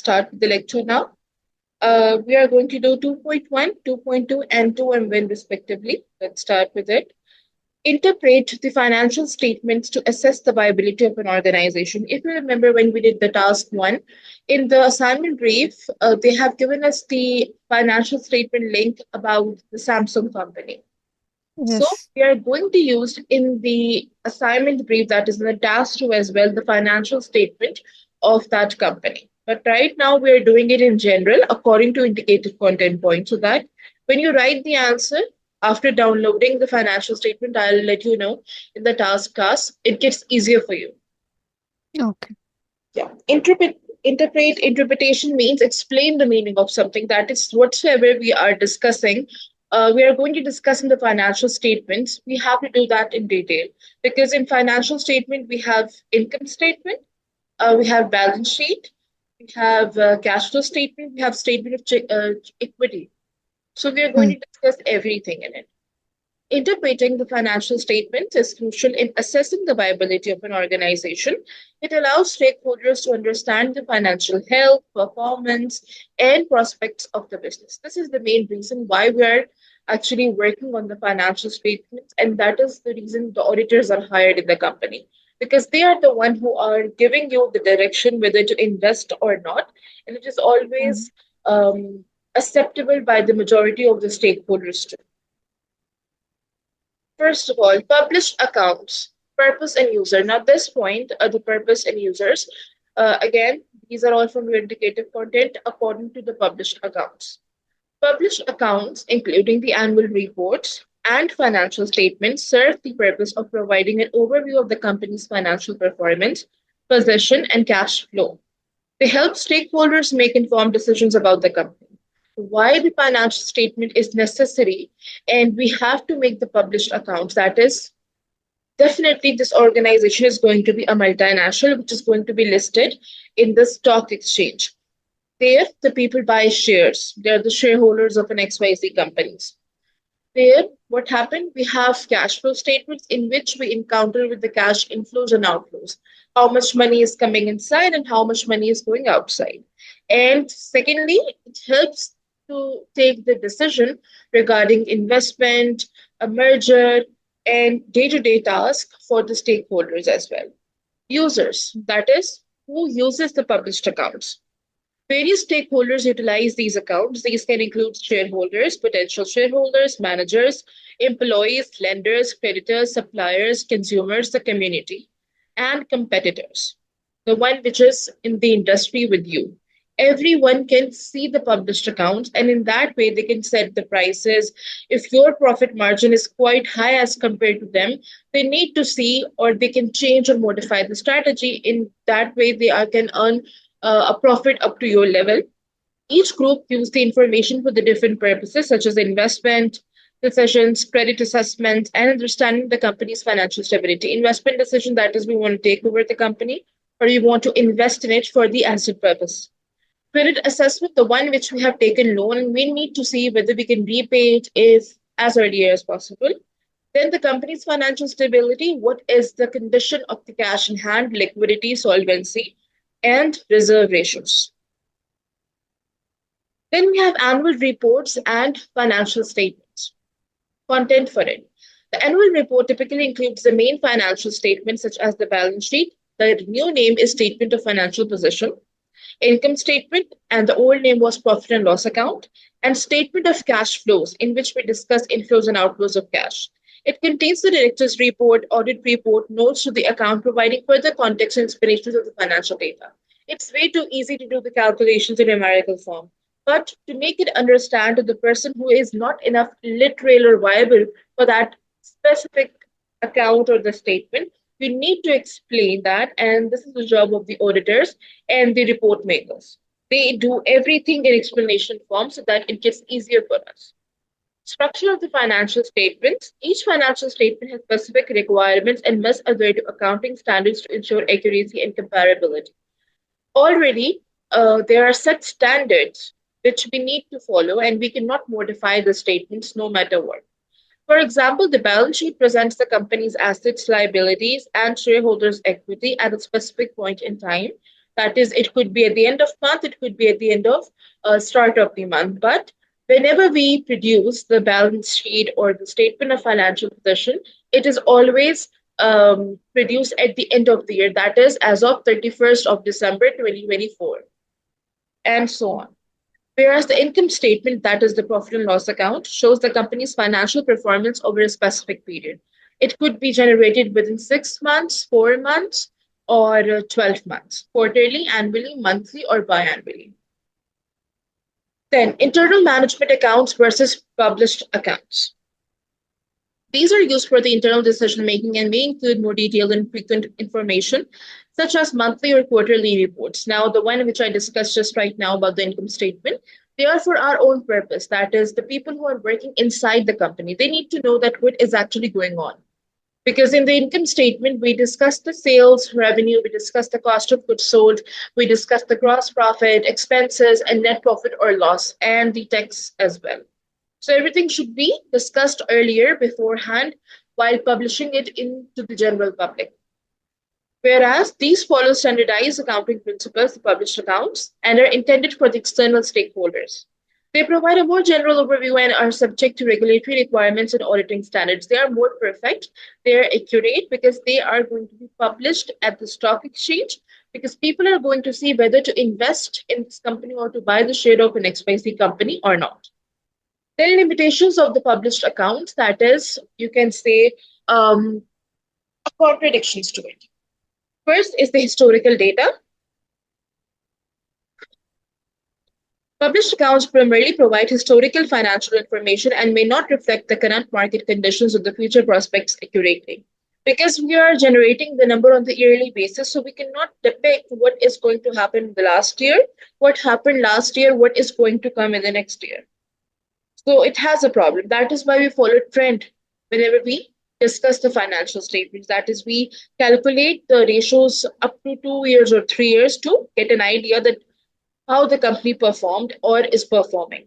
start with the lecture now. We are going to do 2.1, 2.2, and 2M1 respectively. Let's start with it. Interpret the financial statements to assess the viability of an organization. If you remember when we did the task one, in the assignment brief, they have given us the financial statement link about the Samsung company. So Yes. we are going to use in the assignment brief that is in the task two as well, the financial statement of that company. But right now we are doing it in general according to indicated content points so that when you write the answer after downloading the financial statement, I'll let you know in the task, it gets easier for you. Okay. Yeah. Interpretation means explain the meaning of something. That is whatsoever we are discussing. We are going to discuss in the financial statements. We have to do that in detail because in financial statement we have income statement, we have balance sheet, we have cash flow statement, we have statement of equity. So we are going Mm. to discuss everything in it. Interpreting the financial statements is crucial in assessing the viability of an organization. It allows stakeholders to understand the financial health, performance, and prospects of the business. This is the main reason why we are actually working on the financial statements, and that is the reason the auditors are hired in the company because they are the one who are giving you the direction whether to invest or not, and it is Mm. always acceptable by the majority of the stakeholders too. First of all, published accounts, purpose and user. Now, this point, the purpose and users, again, these are all from your indicative content according to the published accounts. Published accounts, including the annual reports and financial statements, serve the purpose of providing an overview of the company's financial performance, position, and cash flow. They help stakeholders make informed decisions about the company. Why the financial statement is necessary, and we have to make the published accounts. That is, definitely this organization is going to be a multinational, which is going to be listed in the stock exchange. There, the people buy shares. They are the shareholders of an XYZ companies. There, what happened? We have cash flow statements in which we encounter with the cash inflows and outflows. How much money is coming inside and how much money is going outside. And secondly, it helps to take the decision regarding investment, a merger, and day-to-day tasks for the stakeholders as well. Users, that is, who uses the published accounts. Various stakeholders utilize these accounts. These can include shareholders, potential shareholders, managers, employees, lenders, creditors, suppliers, consumers, the community, and competitors. The one which is in the industry with you. Everyone can see the published accounts, and in that way, they can set the prices. If your profit margin is quite high as compared to them, they need to see or they can change or modify the strategy. In that way, can earn a profit up to your level. Each group uses the information for the different purposes, such as investment decisions, credit assessment, and understanding the company's financial stability. Investment decision, that is, we want to take over the company or we want to invest in it for the asset purpose. Credit assessment, the one which we have taken loan, and we need to see whether we can repay it is as early as possible. Then the company's financial stability, what is the condition of the cash in hand, liquidity, solvency, and reserve ratios. Then we have annual reports and financial statements. Content for it. The annual report typically includes the main financial statements such as the balance sheet. The new name is statement of financial position, income statement, and the old name was profit and loss account, and statement of cash flows, in which we discuss inflows and outflows of cash. It contains the director's report, audit report, notes to the account, providing further context and explanations of the financial data. It's way too easy to do the calculations in numerical form. But to make it understand to the person who is not enough literal or viable for that specific account or the statement, you need to explain that. And this is the job of the auditors and the report makers. They do everything in explanation form so that it gets easier for us. Structure of the financial statements. Each financial statement has specific requirements and must adhere to accounting standards to ensure accuracy and comparability. Already, there are set standards which we need to follow, and we cannot modify the statements no matter what. For example, the balance sheet presents the company's assets, liabilities, and shareholders' equity at a specific point in time. That is, it could be at the end of month, it could be at the end of start of the month. But whenever we produce the balance sheet or the statement of financial position, it is always produced at the end of the year. That is, as of 31st of December 2024, and so on. Whereas the income statement, that is the profit and loss account, shows the company's financial performance over a specific period. It could be generated within 6 months, 4 months, or 12 months, quarterly, annually, monthly, or biannually. Then, internal management accounts versus published accounts. These are used for the internal decision making and may include more detailed and frequent information, such as monthly or quarterly reports. Now, the one which I discussed just right now about the income statement, they are for our own purpose. That is, the people who are working inside the company, they need to know that what is actually going on. Because in the income statement, we discuss the sales revenue, we discuss the cost of goods sold, we discuss the gross profit, expenses, and net profit or loss, and the tax as well. So everything should be discussed earlier beforehand while publishing it into the general public. Whereas these follow standardized accounting principles, the published accounts, and are intended for the external stakeholders. They provide a more general overview and are subject to regulatory requirements and auditing standards. They are more perfect, they are accurate because they are going to be published at the stock exchange because people are going to see whether to invest in this company or to buy the share of an XYZ company or not. There are limitations of the published accounts, that is, you can say contradictions to it. First is the historical data. Published accounts primarily provide historical financial information and may not reflect the current market conditions or the future prospects accurately. Because we are generating the number on the yearly basis, so we cannot depict what is going to happen in the last year, what happened last year, what is going to come in the next year. So it has a problem. That is why we follow trend whenever we discuss the financial statements. That is, we calculate the ratios up to 2 years or 3 years to get an idea that how the company performed or is performing.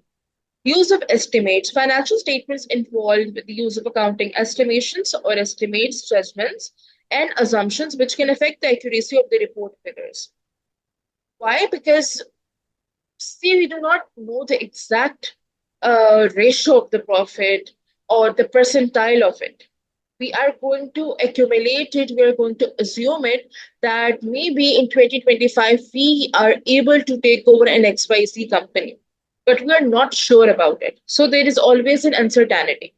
Use of estimates. Financial statements involve the use of accounting estimations or estimates, judgments, and assumptions which can affect the accuracy of the report figures. Why? Because, see, we do not know the exact ratio of the profit or the percentile of it. We are going to accumulate it, we are going to assume it that maybe in 2025 we are able to take over an XYZ company, but we are not sure about it. So there is always an uncertainty.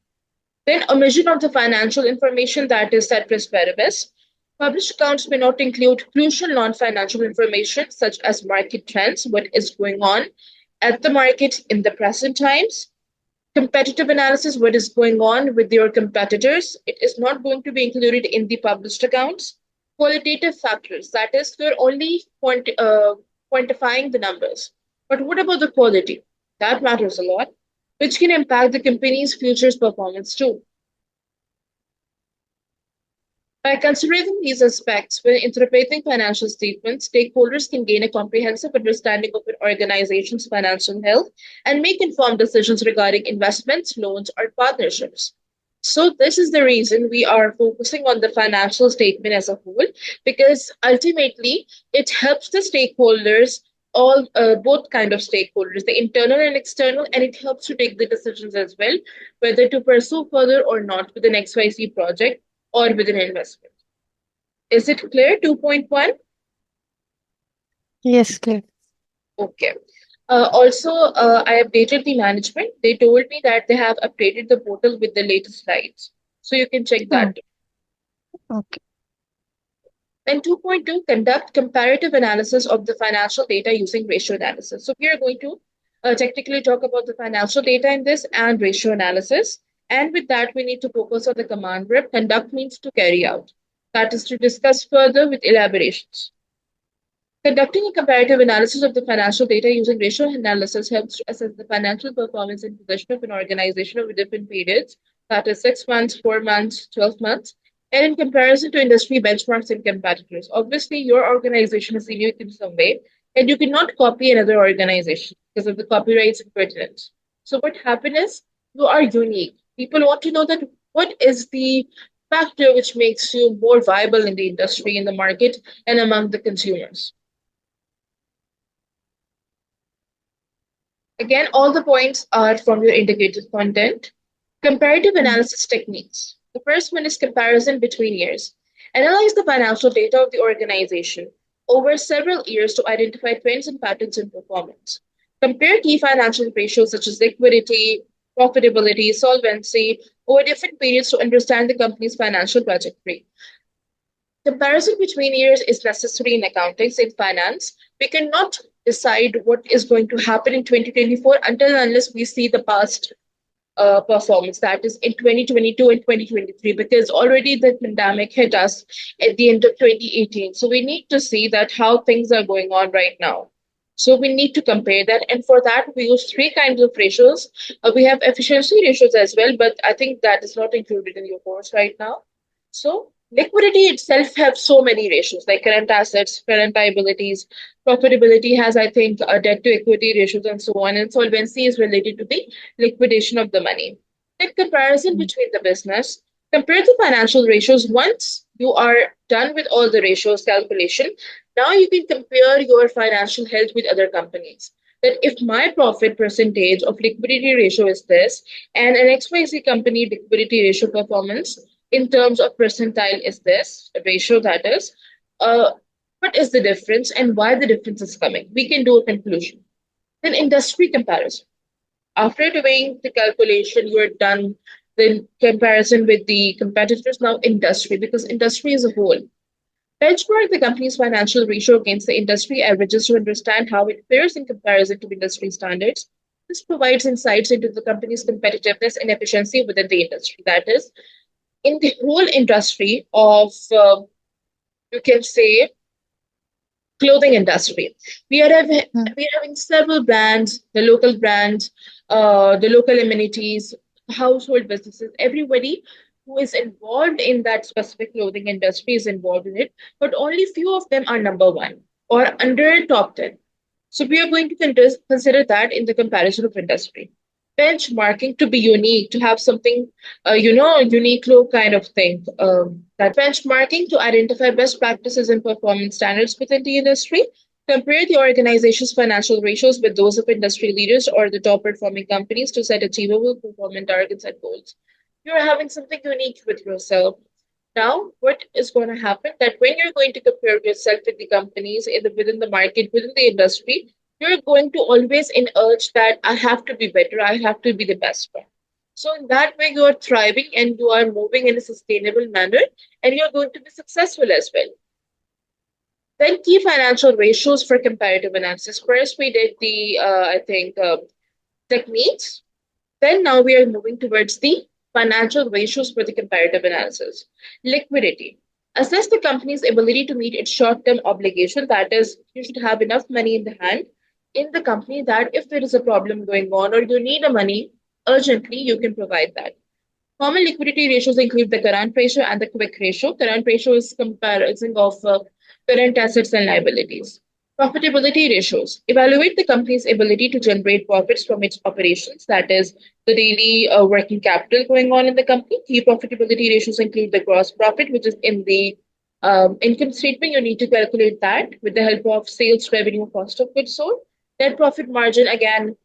Then omission of the financial information, that is ceteris paribus. Published accounts may not include crucial non-financial information such as market trends, what is going on at the market in the present times, competitive analysis, what is going on with your competitors. It is not going to be included in the published accounts. Qualitative factors, that is, we're only quantifying the numbers. But what about the quality? That matters a lot, which can impact the company's future performance too. By considering these aspects when interpreting financial statements, stakeholders can gain a comprehensive understanding of an organization's financial health and make informed decisions regarding investments, loans, or partnerships. So, this is the reason we are focusing on the financial statement as a whole, because ultimately it helps the stakeholders, all both kind of stakeholders, the internal and external, and it helps to take the decisions as well, whether to pursue further or not with an XYZ project or with an investment. Is it clear? 2.1? Yes, clear. Okay. Also, I updated the management. They told me that they have updated the portal with the latest slides. So you can check Oh, that. okay. Then 2.2, conduct comparative analysis of the financial data using ratio analysis. So we are going to technically talk about the financial data in this and ratio analysis. And with that, we need to focus on the command verb. Conduct means to carry out. That is to discuss further with elaborations. Conducting a comparative analysis of the financial data using ratio analysis helps to assess the financial performance and position of an organization over different periods, that is 6 months, 4 months, 12 months, and in comparison to industry benchmarks and competitors. Obviously, your organization is unique in some way, and you cannot copy another organization because of the copyrights and pertinence. So what happens is you are unique. People want to know that what is the factor which makes you more viable in the industry, in the market, and among the consumers. Again, all the points are from your indicated content. Comparative Mm. analysis techniques. The first one is comparison between years. Analyze the financial data of the organization over several years to identify trends and patterns in performance. Compare key financial ratios such as liquidity, profitability, solvency over different periods to understand the company's financial trajectory. Comparison between years is necessary in accounting, in finance. We cannot decide what is going to happen in 2024 until and unless we see the past performance, that is in 2022 and 2023, because already the pandemic hit us at the end of 2018. So we need to see that how things are going on right now. So we need to compare that. And for that, we use three kinds of ratios. We have efficiency ratios as well, but I think that is not included in your course right now. So liquidity itself have so many ratios like current assets, current liabilities. Profitability has, I think, a debt to equity ratios and so on. And solvency is related to the liquidation of the money. In comparison Mm. between the business, compare the financial ratios. Once you are done with all the ratios calculation, now you can compare your financial health with other companies. That if my profit percentage of liquidity ratio is this, and an XYZ company liquidity ratio performance in terms of percentile is this ratio, that is, uh, what is the difference and why the difference is coming? We can do a conclusion. Then industry comparison. After doing the calculation, you're done the comparison with the competitors, now industry, because industry as a whole. Benchmark the company's financial ratio against the industry averages to understand how it fares in comparison to industry standards. This provides insights into the company's competitiveness and efficiency within the industry. That is, in the whole industry of, you can say, clothing industry. Mm. We are having several brands, the local brands, the local amenities, household businesses, everybody who is involved in that specific clothing industry is involved in it, but only few of them are number one or under top 10. So we are going to consider that in the comparison of industry. Benchmarking to be unique, to have something, unique look kind of thing. That benchmarking to identify best practices and performance standards within the industry. Compare the organization's financial ratios with those of industry leaders or the top performing companies to set achievable performance targets and goals. You're having something unique with yourself. Now, what is going to happen that when you're going to compare yourself with the companies within the market, within the industry, you're going to always in urge that I have to be better, I have to be the best one. So in that way, you are thriving and you are moving in a sustainable manner, and you're going to be successful as well. Then key financial ratios for comparative analysis. First, we did the I think techniques. Then now we are moving towards the financial ratios for the comparative analysis. Liquidity. Assess the company's ability to meet its short-term obligation. That is, you should have enough money in the hand in the company that if there is a problem going on or you need a money urgently, you can provide that. Common liquidity ratios include the current ratio and the quick ratio. Current ratio is comparison of current assets and liabilities. Profitability ratios evaluate the company's ability to generate profits from its operations, that is, the daily working capital going on in the company. Key profitability ratios include the gross profit, which is in the income statement. You need to calculate that with the help of sales revenue, cost of goods sold. Net profit margin, again,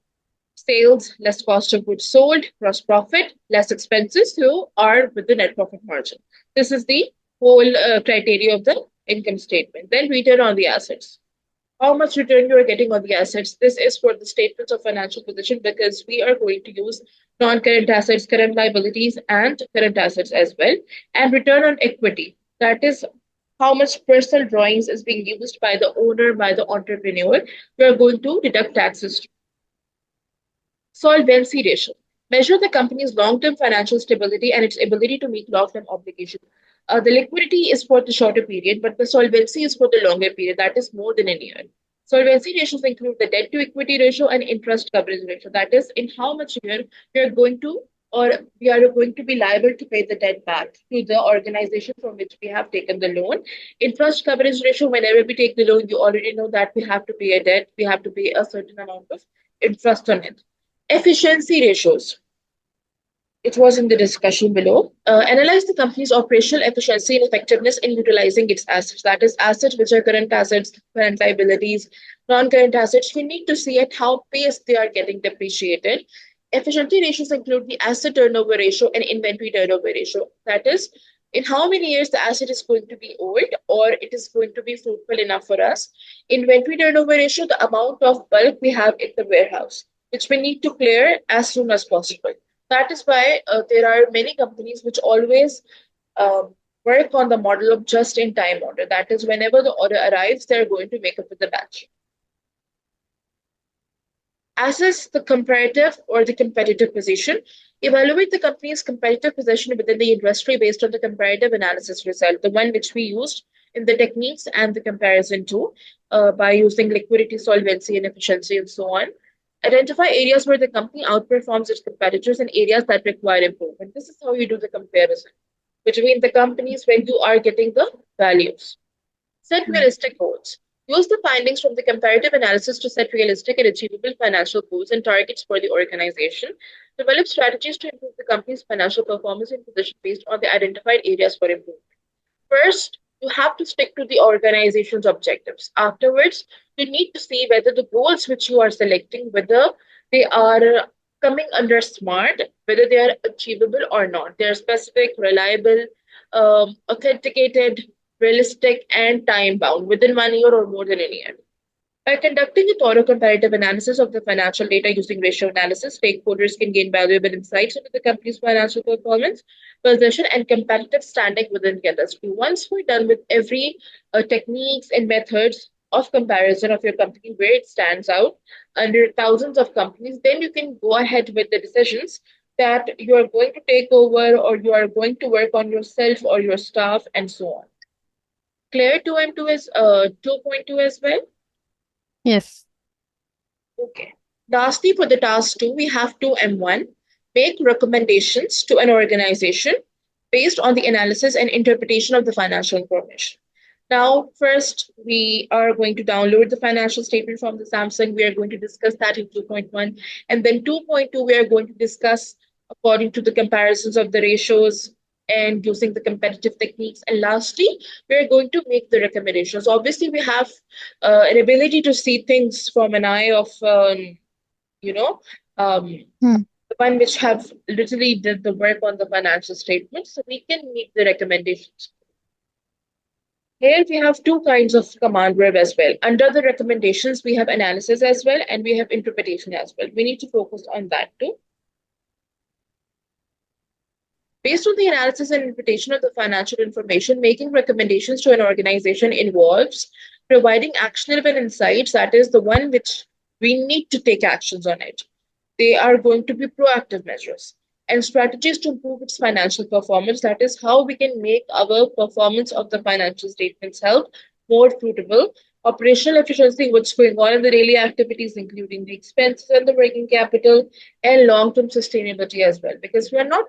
sales less cost of goods sold, gross profit less expenses, you are with the net profit margin. This is the whole criteria of the income statement. Then return on the assets. How much return you are getting on the assets. This is for the statements of financial position because we are going to use non-current assets, current liabilities, and current assets as well. And return on equity. That is how much personal drawings is being used by the owner, by the entrepreneur. We are going to deduct taxes. Solvency ratio. Measure the company's long-term financial stability and its ability to meet long-term obligations. The liquidity is for the shorter period, but the solvency is for the longer period, that is more than a year. Solvency ratios include the debt to equity ratio and interest coverage ratio. That is, in how much year we are going to or we are going to be liable to pay the debt back to the organization from which we have taken the loan. Interest coverage ratio, whenever we take the loan, you already know that we have to pay a debt, we have to pay a certain amount of interest on it. Efficiency ratios. it was in the discussion below. Analyze the company's operational efficiency and effectiveness in utilizing its assets. That is, assets which are current assets, current liabilities, non-current assets. We need to see at how pace they are getting depreciated. Efficiency ratios include the asset turnover ratio and inventory turnover ratio. That is, in how many years the asset is going to be old or it is going to be fruitful enough for us. Inventory turnover ratio, the amount of bulk we have in the warehouse, which we need to clear as soon as possible. That is why there are many companies which always work on the model of just in time order. That is, whenever the order arrives, they're going to make up with the batch. Assess the comparative or the competitive position. Evaluate the company's competitive position within the industry based on the comparative analysis result, the one which we used in the techniques and the comparison tool by using liquidity, solvency, and efficiency, and so on. Identify areas where the company outperforms its competitors and areas that require improvement. This is how you do the comparison between the companies when you are getting the values. Set realistic goals. Use the findings from the comparative analysis to set realistic and achievable financial goals and targets for the organization. Develop strategies to improve the company's financial performance and position based on the identified areas for improvement. First, you have to stick to the organization's objectives. Afterwards, you need to see whether the goals which you are selecting, whether they are coming under SMART, whether they are achievable or not. They are specific, reliable, authenticated, realistic, and time bound within 1 year or more than a year. By conducting a thorough comparative analysis of the financial data using ratio analysis, stakeholders can gain valuable insights into the company's financial performance, position, and competitive standing within the industry. Once we're done with every techniques and methods of comparison of your company, where it stands out under thousands of companies, then you can go ahead with the decisions that you are going to take over or you are going to work on yourself or your staff and so on. Clear 2M2 is 2.2 as well? Yes. Okay. Lastly, for the task 2, we have 2M1. Make recommendations to an organization based on the analysis and interpretation of the financial information. Now, first, we are going to download the financial statement from the Samsung. We are going to discuss that in 2.1. And then 2.2, we are going to discuss according to the comparisons of the ratios and using the competitive techniques. And lastly, we are going to make the recommendations. Obviously, we have an ability to see things from an eye of, you know, Hmm. the one which have literally did the work on the financial statements. So we can make the recommendations. Here we have two kinds of command verb as well. Under the recommendations, we have analysis as well, and we have interpretation as well. We need to focus on that too. Based on the analysis and interpretation of the financial information, making recommendations to an organization involves providing actionable insights, that is the one which we need to take actions on it. They are going to be proactive measures and strategies to improve its financial performance. That is how we can make our performance of the financial statements health more fruitful. Operational efficiency, what's going on in the daily activities, including the expenses and the working capital, and long-term sustainability as well. Because we are not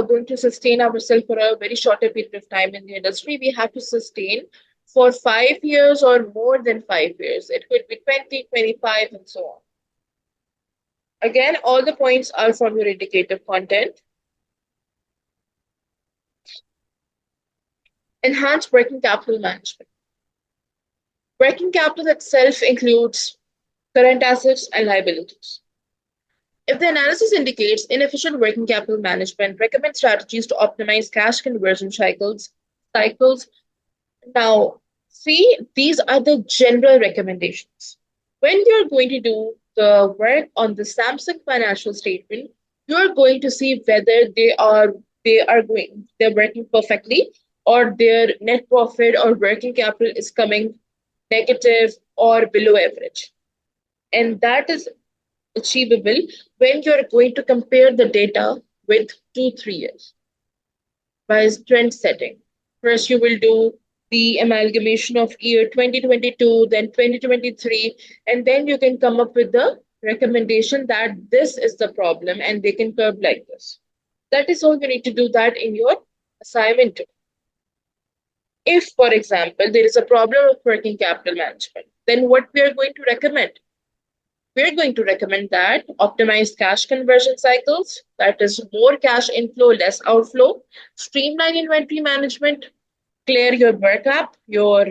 going to sustain ourselves for a very shorter period of time in the industry. We have to sustain for 5 years or more than 5 years. It could be 20, 25, and so on. Again, all the points are from your indicative content. Enhance working capital management. Working capital itself includes current assets and liabilities. If the analysis indicates inefficient working capital management, recommend strategies to optimize cash conversion cycles. Now, see, these are the general recommendations. When you're going to do the work on the Samsung financial statement, you're going to see whether they're working perfectly or their net profit or working capital is coming negative or below average. And that is achievable when you're going to compare the data with 2, 3 years by trend setting. First, you will do the amalgamation of year 2022, then 2023, and then you can come up with the recommendation that this is the problem and they can curb like this. That is how you need to do that in your assignment. If, for example, there is a problem of working capital management, then what we are going to recommend? we're going to recommend that optimize cash conversion cycles, that is more cash inflow, less outflow, streamline inventory management, clear your workup, your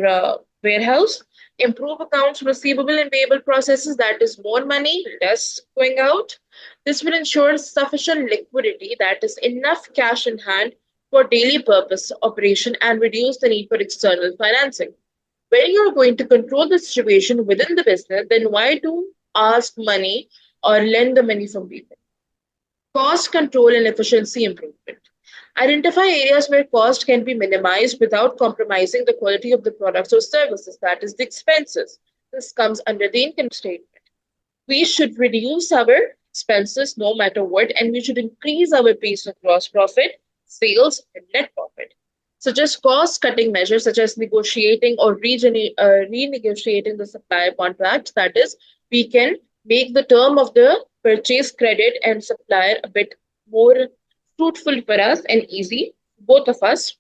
warehouse, improve accounts receivable and payable processes, that is more money, less going out. This will ensure sufficient liquidity, that is enough cash in hand for daily purpose operation and reduce the need for external financing. When you're going to control the situation within the business, then why do ask money or lend the money from people? Cost control and efficiency improvement. Identify areas where cost can be minimized without compromising the quality of the products or services, that is, the expenses. This comes under the income statement. We should reduce our expenses no matter what, and we should increase our pace of gross profit, sales, and net profit. Suggest cost cutting measures such as negotiating or renegotiating the supplier contracts. That is, we can make the term of the purchase credit and supplier a bit more fruitful for us and easy, both of us.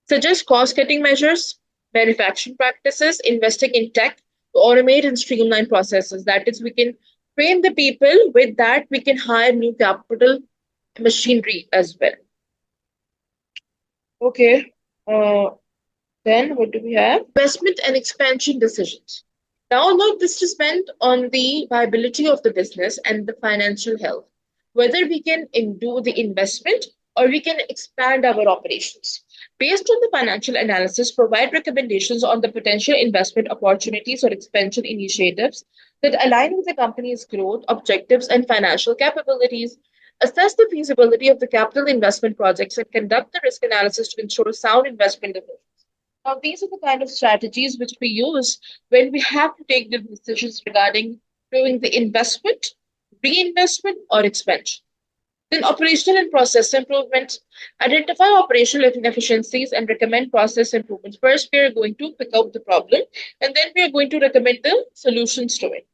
Suggest cost cutting measures, manufacturing practices, investing in tech to automate and streamline processes. That is, we can train the people. With that, we can hire new capital machinery as well. Okay. Then what do we have? Investment and expansion decisions. Now, note this is spent on the viability of the business and the financial health, whether we can do the investment or we can expand our operations. Based on the financial analysis, provide recommendations on the potential investment opportunities or expansion initiatives that align with the company's growth, objectives, and financial capabilities. Assess the feasibility of the capital investment projects and conduct the risk analysis to ensure sound investment decisions. Now, these are the kind of strategies which we use when we have to take the decisions regarding doing the investment, reinvestment, or expansion. Then operational and process improvement. Identify operational inefficiencies and recommend process improvements. First, we are going to pick out the problem, and then we are going to recommend the solutions to it.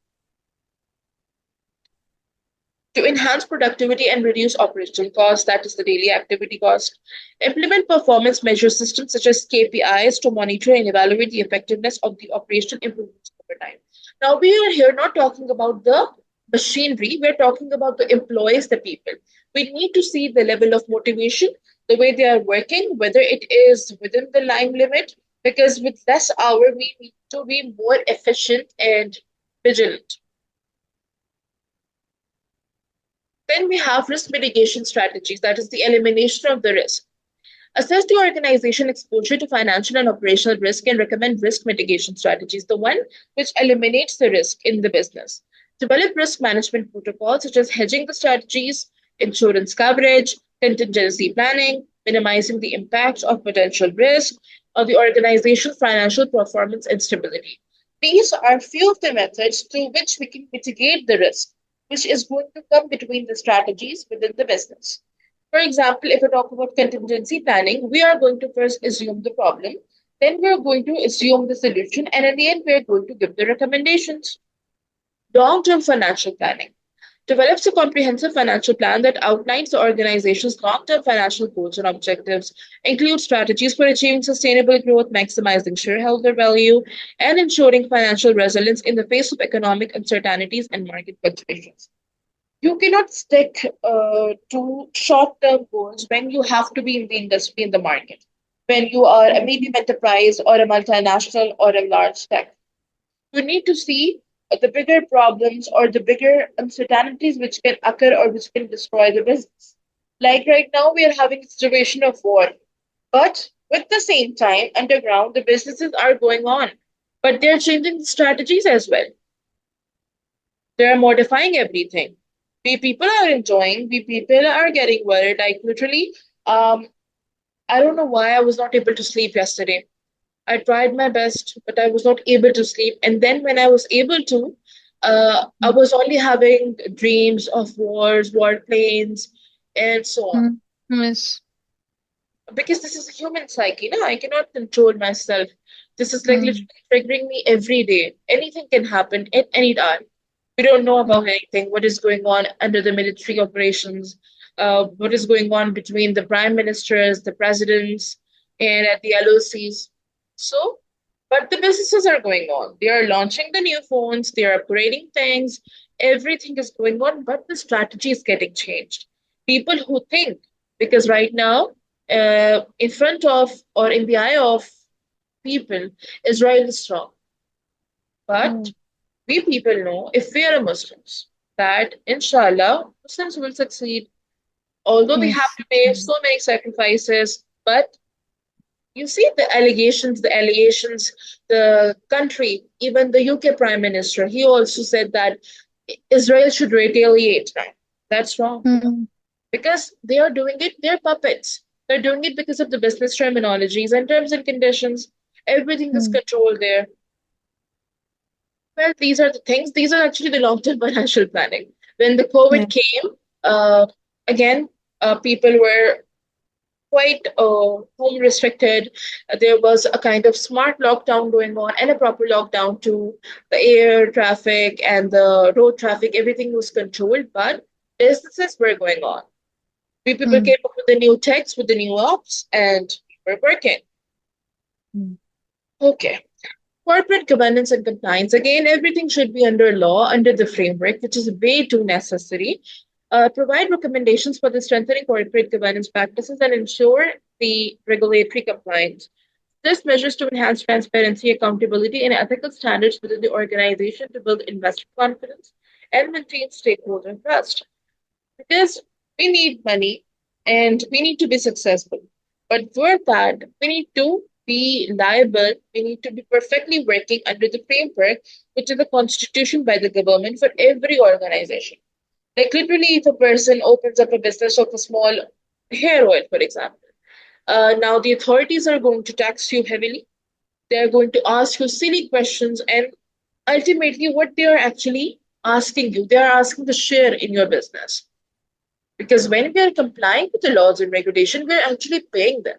To enhance productivity and reduce operational costs, that is the daily activity cost. Implement performance measure systems such as KPIs to monitor and evaluate the effectiveness of the operational improvements over time. Now, we are here not talking about the machinery, we're talking about the employees, the people. We need to see the level of motivation, the way they are working, whether it is within the line limit, because with less hour, we need to be more efficient and vigilant. Then we have risk mitigation strategies, that is the elimination of the risk. Assess the organization exposure to financial and operational risk and recommend risk mitigation strategies, the one which eliminates the risk in the business. Develop risk management protocols such as hedging the strategies, insurance coverage, contingency planning, minimizing the impact of potential risk on the organization's financial performance and stability. These are few of the methods through which we can mitigate the risk, which is going to come between the strategies within the business. For example, if we talk about contingency planning, we are going to first assume the problem, then we are going to assume the solution, and at the end, we are going to give the recommendations. Long-term financial planning develops a comprehensive financial plan that outlines the organization's long-term financial goals and objectives, includes strategies for achieving sustainable growth, maximizing shareholder value, and ensuring financial resilience in the face of economic uncertainties and market fluctuations. You cannot stick to short-term goals when you have to be in the industry, in the market, when you are a medium enterprise or a multinational or a large tech. You need to see the bigger problems or the bigger uncertainties which can occur or which can destroy the business. Like right now, we are having a situation of war, but with the same time, underground, the businesses are going on, but they're changing the strategies as well. They're modifying everything. We people are enjoying, we people are getting worried. Like literally, I don't know why I was not able to sleep yesterday. I tried my best, but I was not able to sleep. And then when I was able to, I was only having dreams of wars, warplanes, and so on. Yes. Because this is a human psyche, no? I cannot control myself. This is like literally triggering me every day. Anything can happen at any time. We don't know about anything, what is going on under the military operations, what is going on between the prime ministers, the presidents, and at the LOCs. So, but the businesses are going on. They are launching the new phones, they are upgrading things, Everything is going on, but the strategy is getting changed. People who think, because right now, in front of or in the eye of people, Israel is strong. But mm, we people know, if we are Muslims, that inshallah, Muslims will succeed. Although we have yes. to pay so many sacrifices, but you see the country, even the UK Prime Minister, he also said that Israel should retaliate now. That's wrong Mm, because they are doing it, they're puppets. They're doing it because of the business terminologies and terms and conditions. Everything is mm, controlled there. Well, these are the things. These are actually the long-term financial planning. When the COVID yeah. came, again, people were quite home restricted. There was a kind of smart lockdown going on and a proper lockdown too. The air traffic and the road traffic, everything was controlled, but businesses were going on. We people Mm, came up with the new techs, with the new ops, and we were working. mm, Okay. Corporate governance and compliance. Again, everything should be under law, under the framework, which is way too necessary. Provide recommendations for the strengthening corporate governance practices and ensure the regulatory compliance. This measures to enhance transparency, accountability, and ethical standards within the organization to build investor confidence and maintain stakeholder trust. Because we need money and we need to be successful. But for that, we need to be liable, we need to be perfectly working under the framework, which is the constitution by the government for every organization. Like literally, if a person opens up a business of a small hair oil, for example, now the authorities are going to tax you heavily. They're going to ask you silly questions, and ultimately, what they are actually asking you, they are asking to share in your business. Because when we are complying with the laws and regulation, we're actually paying them.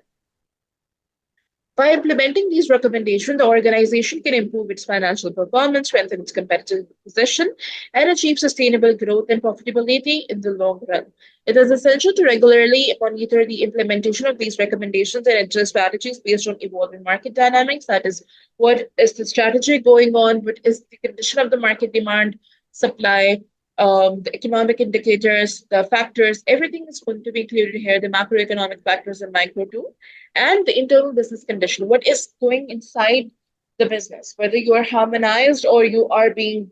By implementing these recommendations, the organization can improve its financial performance, strengthen its competitive position, and achieve sustainable growth and profitability in the long run. It is essential to regularly monitor the implementation of these recommendations and adjust strategies based on evolving market dynamics. That is, what is the strategy going on? What is the condition of the market demand, supply, the economic indicators, the factors? Everything is going to be included here, the macroeconomic factors and micro too, and the internal business condition. What is going inside the business, whether you are harmonized or you are being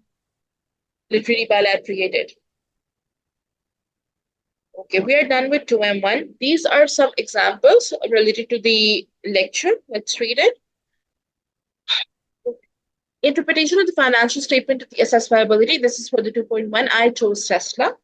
literally bilaterate. Okay, we are done with 2M1. These are some examples related to the lecture. Let's read it. Interpretation of the financial statement to the assess viability. This is for the 2.1. I chose Tesla.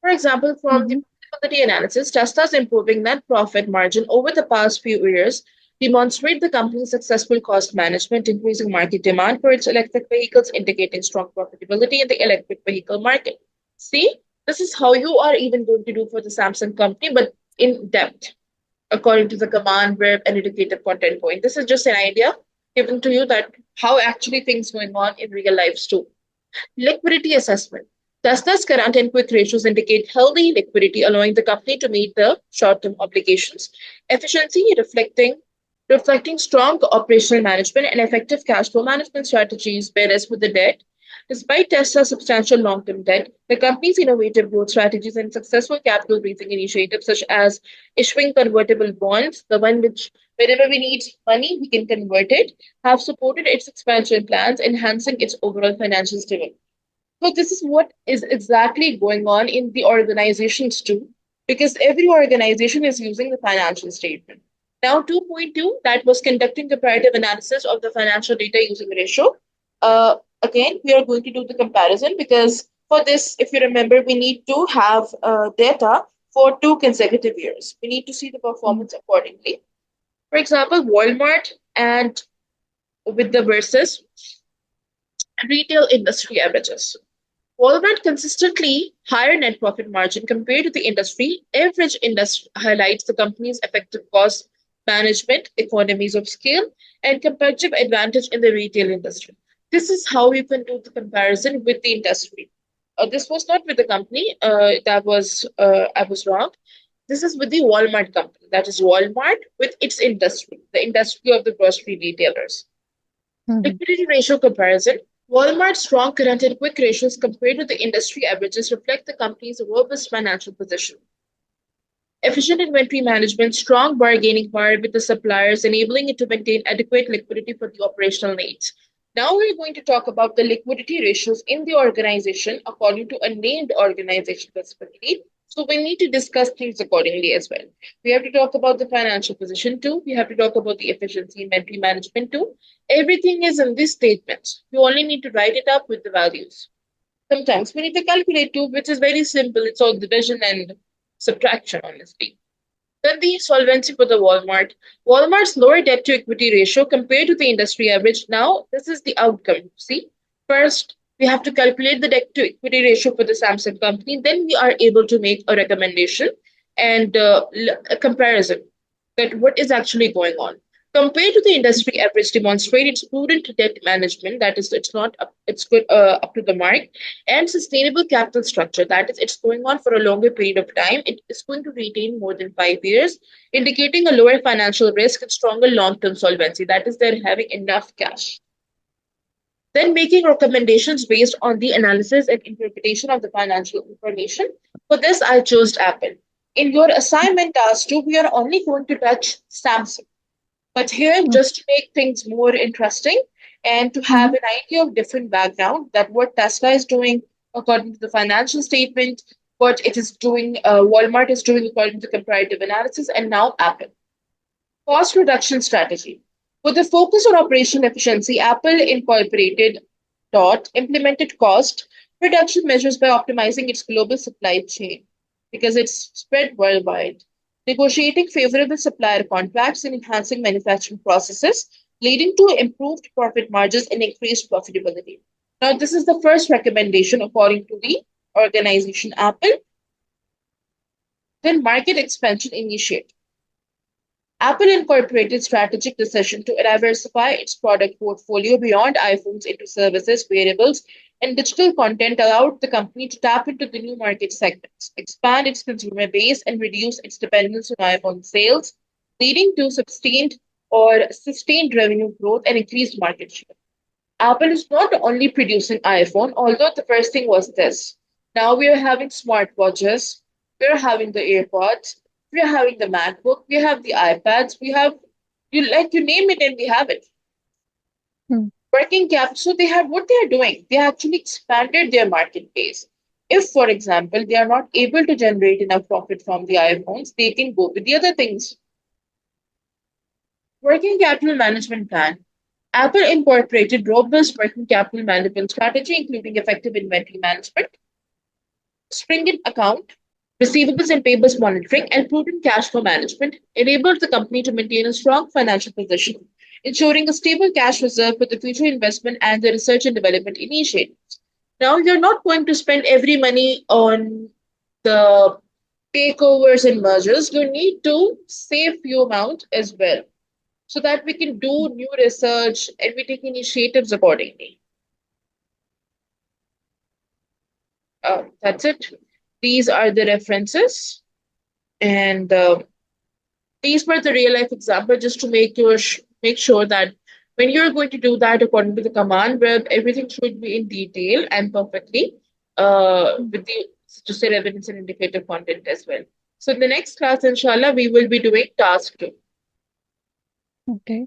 For example, from the mhm, profitability analysis, Tesla's improving net profit margin over the past few years demonstrate the company's successful cost management, increasing market demand for its electric vehicles, indicating strong profitability in the electric vehicle market. See, this is how you are even going to do for the Samsung company, but in depth, according to the command, verb, and indicative content point. This is just an idea given to you that how actually things going on in real lives too. Liquidity assessment. Tesla's current and quick ratios indicate healthy liquidity, allowing the company to meet the short-term obligations. Efficiency reflecting strong operational management and effective cash flow management strategies, whereas with the debt, despite Tesla's substantial long-term debt, the company's innovative growth strategies and successful capital raising initiatives such as issuing convertible bonds, the one which whenever we need money, we can convert it, have supported its expansion plans, enhancing its overall financial stability. So this is what is exactly going on in the organizations too, because every organization is using the financial statement. Now, 2.2, that was conducting comparative analysis of the financial data using ratio. Again, we are going to do the comparison because for this, if you remember, we need to have data for 2 consecutive years. We need to see the mm, performance accordingly. For example, Walmart and with the versus retail industry averages. Walmart consistently higher net profit margin compared to the industry. Average industry highlights the company's effective cost management, economies of scale, and competitive advantage in the retail industry. This is how you can do the comparison with the industry. This was not with the company. That was I was wrong. This is with the Walmart company. That is Walmart with its industry, the industry of the grocery retailers. mhm, Liquidity ratio comparison. Walmart's strong current and quick ratios compared to the industry averages reflect the company's robust financial position. Efficient inventory management, strong bargaining power with the suppliers, enabling it to maintain adequate liquidity for the operational needs. Now we're going to talk about the liquidity ratios in the organization according to a named organization specifically. So we need to discuss things accordingly as well. We have to talk about the financial position too. We have to talk about the efficiency inventory management too. Everything is in this statement. You only need to write it up with the values. Sometimes we need to calculate too, which is very simple. It's all division and subtraction, honestly. Then the solvency for the Walmart. Walmart's lower debt to equity ratio compared to the industry average. Now, this is the outcome. See, first, we have to calculate the debt to equity ratio for the Samsung company. Then we are able to make a recommendation and a comparison that what is actually going on. Compared to the industry average, demonstrate its prudent debt management. That is, it's not up, it's good up to the mark, and sustainable capital structure. That is, it's going on for a longer period of time. It is going to retain more than 5 years, indicating a lower financial risk and stronger long-term solvency. That is, they're having enough cash. Then making recommendations based on the analysis and interpretation of the financial information. For this, I chose Apple. In your assignment task 2, we are only going to touch Samsung. But here, Mm, just to make things more interesting and to have mhm, an idea of different background, that what Tesla is doing according to the financial statement, what it is doing, Walmart is doing according to comparative analysis, and now Apple. Cost reduction strategy. With a focus on operational efficiency, Apple Incorporated implemented cost reduction measures by optimizing its global supply chain because it's spread worldwide, negotiating favorable supplier contracts and enhancing manufacturing processes, leading to improved profit margins and increased profitability. Now, this is the first recommendation according to the organization Apple. Then market expansion initiative. Apple incorporated strategic decision to diversify its product portfolio beyond iPhones into services, wearables, and digital content allowed the company to tap into the new market segments, expand its consumer base, and reduce its dependence on iPhone sales, leading to sustained revenue growth and increased market share. Apple is not only producing iPhone, although the first thing was this. Now we are having smartwatches, we are having the AirPods, we are having the MacBook, we have the iPads, we have you name it and we have it. mm, Working capital, so they have what they are doing. They actually expanded their market base. If, for example, they are not able to generate enough profit from the iPhones, they can go with the other things. Working capital management plan. Apple incorporated robust working capital management strategy, including effective inventory management, stringent account, receivables and payables monitoring, and prudent cash flow management enabled the company to maintain a strong financial position, ensuring a stable cash reserve for the future investment and the research and development initiatives. Now, you're not going to spend every money on the takeovers and mergers. You need to save few amount as well so that we can do new research and we take initiatives accordingly. That's it. These are the references, and these were the real life example just to make sure that when you're going to do that according to the command, where everything should be in detail and perfectly mm. with the to say evidence and indicative content as well. So in the next class, inshallah, we will be doing task 2. Okay.